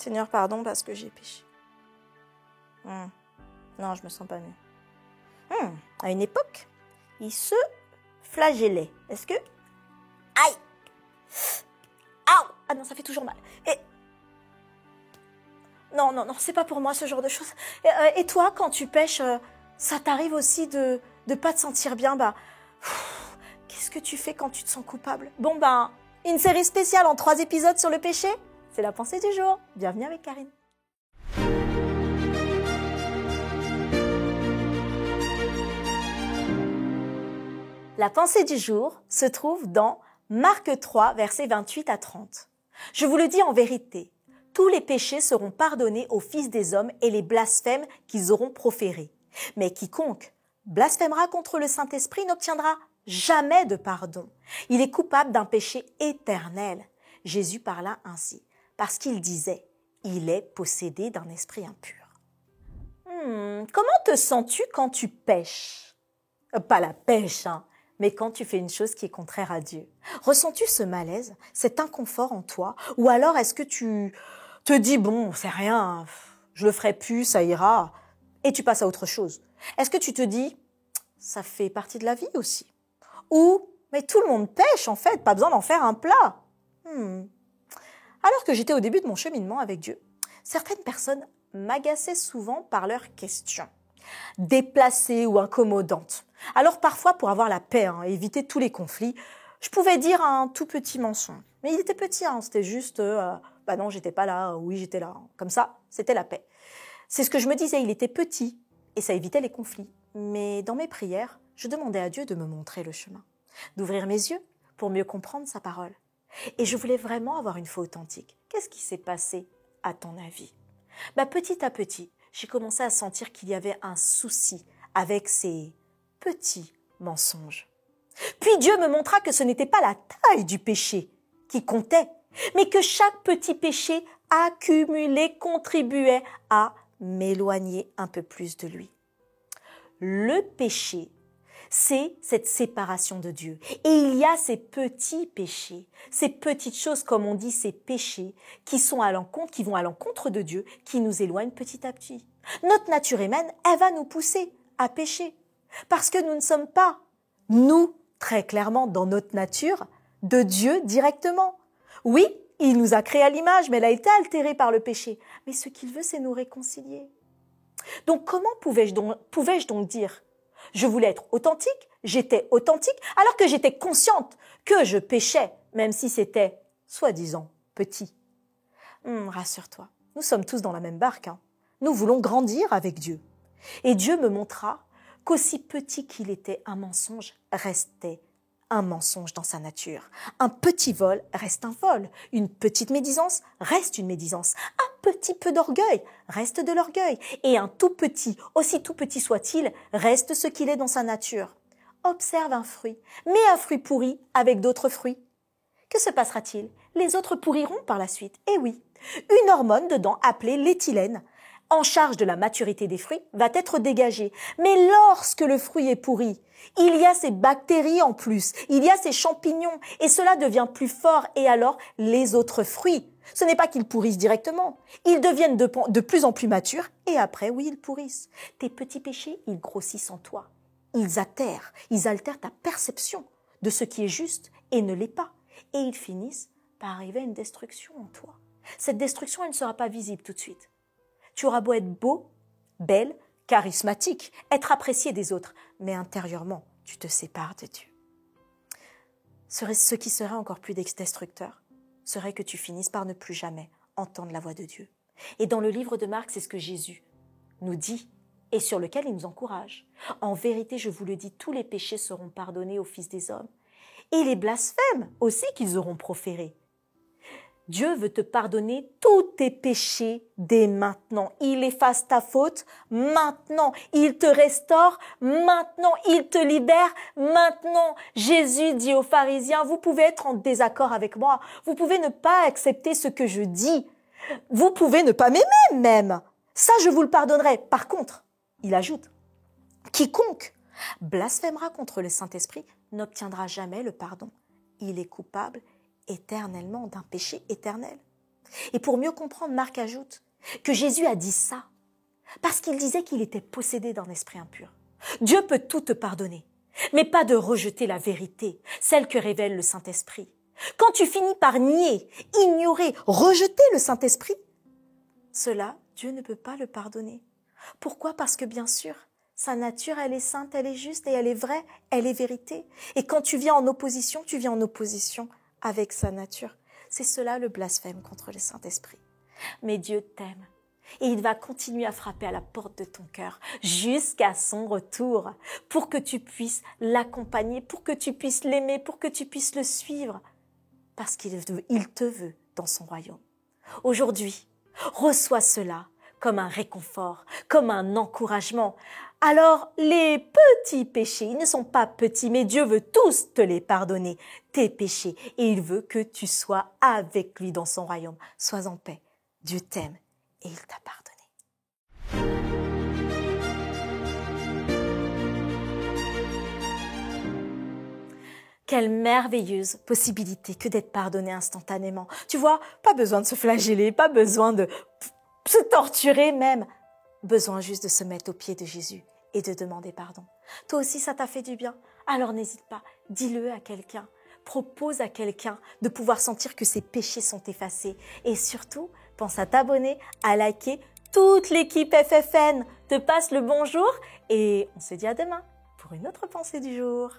Seigneur, pardon parce que j'ai péché. Non, je me sens pas mieux. À une époque, il se flagellait. Est-ce que... Aïe! Aouh! Ah non, ça fait toujours mal. Non, c'est pas pour moi ce genre de choses. Et toi, quand tu pêches, ça t'arrive aussi de pas te sentir bien, qu'est-ce que tu fais quand tu te sens coupable? Bon, une série spéciale en 3 épisodes sur le péché, c'est la pensée du jour. Bienvenue avec Karine. La pensée du jour se trouve dans Marc 3, versets 28 à 30. Je vous le dis en vérité, tous les péchés seront pardonnés aux fils des hommes et les blasphèmes qu'ils auront proférés. Mais quiconque blasphémera contre le Saint-Esprit n'obtiendra jamais de pardon. Il est coupable d'un péché éternel. Jésus parla ainsi, parce qu'il disait, il est possédé d'un esprit impur. Comment te sens-tu quand tu pêches? Pas la pêche, mais quand tu fais une chose qui est contraire à Dieu. Ressens-tu ce malaise, cet inconfort en toi? Ou alors est-ce que tu te dis, bon, c'est rien, je le ferai plus, ça ira, et tu passes à autre chose? Est-ce que tu te dis, ça fait partie de la vie aussi? Ou, mais tout le monde pêche en fait, pas besoin d'en faire un plat. Alors que j'étais au début de mon cheminement avec Dieu, certaines personnes m'agaçaient souvent par leurs questions, déplacées ou incommodantes. Alors parfois, pour avoir la paix et éviter tous les conflits, je pouvais dire un tout petit mensonge. Mais il était petit, c'était juste, non, j'étais pas là, oui, j'étais là. Comme ça, c'était la paix. C'est ce que je me disais, il était petit et ça évitait les conflits. Mais dans mes prières, je demandais à Dieu de me montrer le chemin, d'ouvrir mes yeux pour mieux comprendre sa parole. Et je voulais vraiment avoir une foi authentique. Qu'est-ce qui s'est passé à ton avis? Petit à petit, j'ai commencé à sentir qu'il y avait un souci avec ces petits mensonges. Puis Dieu me montra que ce n'était pas la taille du péché qui comptait, mais que chaque petit péché accumulé contribuait à m'éloigner un peu plus de lui. Le péché, c'est cette séparation de Dieu. Et il y a ces petits péchés, ces petites choses, comme on dit, ces péchés qui vont à l'encontre de Dieu, qui nous éloignent petit à petit. Notre nature humaine, elle va nous pousser à pécher. Parce que nous ne sommes pas, nous, très clairement, dans notre nature, de Dieu directement. Oui, il nous a créés à l'image, mais elle a été altérée par le péché. Mais ce qu'il veut, c'est nous réconcilier. Donc, comment pouvais-je donc dire? Je voulais être authentique, j'étais authentique, alors que j'étais consciente que je péchais, même si c'était, soi-disant, petit. Rassure-toi, nous sommes tous dans la même barque. Nous voulons grandir avec Dieu. Et Dieu me montra qu'aussi petit qu'il était, un mensonge restait un mensonge dans sa nature. Un petit vol reste un vol. Une petite médisance reste une médisance. Un petit peu d'orgueil reste de l'orgueil. Et un tout petit, aussi tout petit soit-il, reste ce qu'il est dans sa nature. Observe un fruit, mets un fruit pourri avec d'autres fruits. Que se passera-t-il? Les autres pourriront par la suite. Eh oui, une hormone dedans appelée l'éthylène, en charge de la maturité des fruits, va être dégagée. Mais lorsque le fruit est pourri, il y a ces bactéries en plus, il y a ces champignons, et cela devient plus fort. Et alors, les autres fruits, ce n'est pas qu'ils pourrissent directement, ils deviennent de plus en plus matures, et après, oui, ils pourrissent. Tes petits péchés, ils grossissent en toi. Ils altèrent ta perception de ce qui est juste et ne l'est pas. Et ils finissent par arriver à une destruction en toi. Cette destruction, elle ne sera pas visible tout de suite. Tu auras beau être beau, belle, charismatique, être apprécié des autres, mais intérieurement, tu te sépares de Dieu. Ce qui serait encore plus destructeur serait que tu finisses par ne plus jamais entendre la voix de Dieu. Et dans le livre de Marc, c'est ce que Jésus nous dit et sur lequel il nous encourage. En vérité, je vous le dis, tous les péchés seront pardonnés aux fils des hommes et les blasphèmes aussi qu'ils auront proférés. Dieu veut te pardonner tous tes péchés dès maintenant. Il efface ta faute maintenant. Il te restaure maintenant. Il te libère maintenant. Jésus dit aux pharisiens, vous pouvez être en désaccord avec moi. Vous pouvez ne pas accepter ce que je dis. Vous pouvez ne pas m'aimer même. Ça, je vous le pardonnerai. Par contre, il ajoute, quiconque blasphémera contre le Saint-Esprit n'obtiendra jamais le pardon. Il est coupable éternellement d'un péché éternel. Et pour mieux comprendre, Marc ajoute que Jésus a dit ça parce qu'il disait qu'il était possédé d'un esprit impur. Dieu peut tout te pardonner, mais pas de rejeter la vérité, celle que révèle le Saint-Esprit. Quand tu finis par nier, ignorer, rejeter le Saint-Esprit, cela, Dieu ne peut pas le pardonner. Pourquoi? Parce que bien sûr, sa nature, elle est sainte, elle est juste et elle est vraie, elle est vérité. Et quand tu viens en opposition, tu viens en opposition avec sa nature. C'est cela le blasphème contre le Saint-Esprit. Mais Dieu t'aime et il va continuer à frapper à la porte de ton cœur jusqu'à son retour pour que tu puisses l'accompagner, pour que tu puisses l'aimer, pour que tu puisses le suivre parce qu'il te veut dans son royaume. Aujourd'hui, reçois cela comme un réconfort, comme un encouragement. Alors, les petits péchés, ils ne sont pas petits, mais Dieu veut tous te les pardonner, tes péchés, et il veut que tu sois avec lui dans son royaume. Sois en paix, Dieu t'aime et il t'a pardonné. Quelle merveilleuse possibilité que d'être pardonné instantanément. Tu vois, pas besoin de se flageller, pas besoin de se torturer même. Besoin juste de se mettre aux pieds de Jésus et de demander pardon. Toi aussi, ça t'a fait du bien. Alors n'hésite pas, dis-le à quelqu'un. Propose à quelqu'un de pouvoir sentir que ses péchés sont effacés. Et surtout, pense à t'abonner, à liker. Toute l'équipe FFN te passe le bonjour et on se dit à demain pour une autre pensée du jour.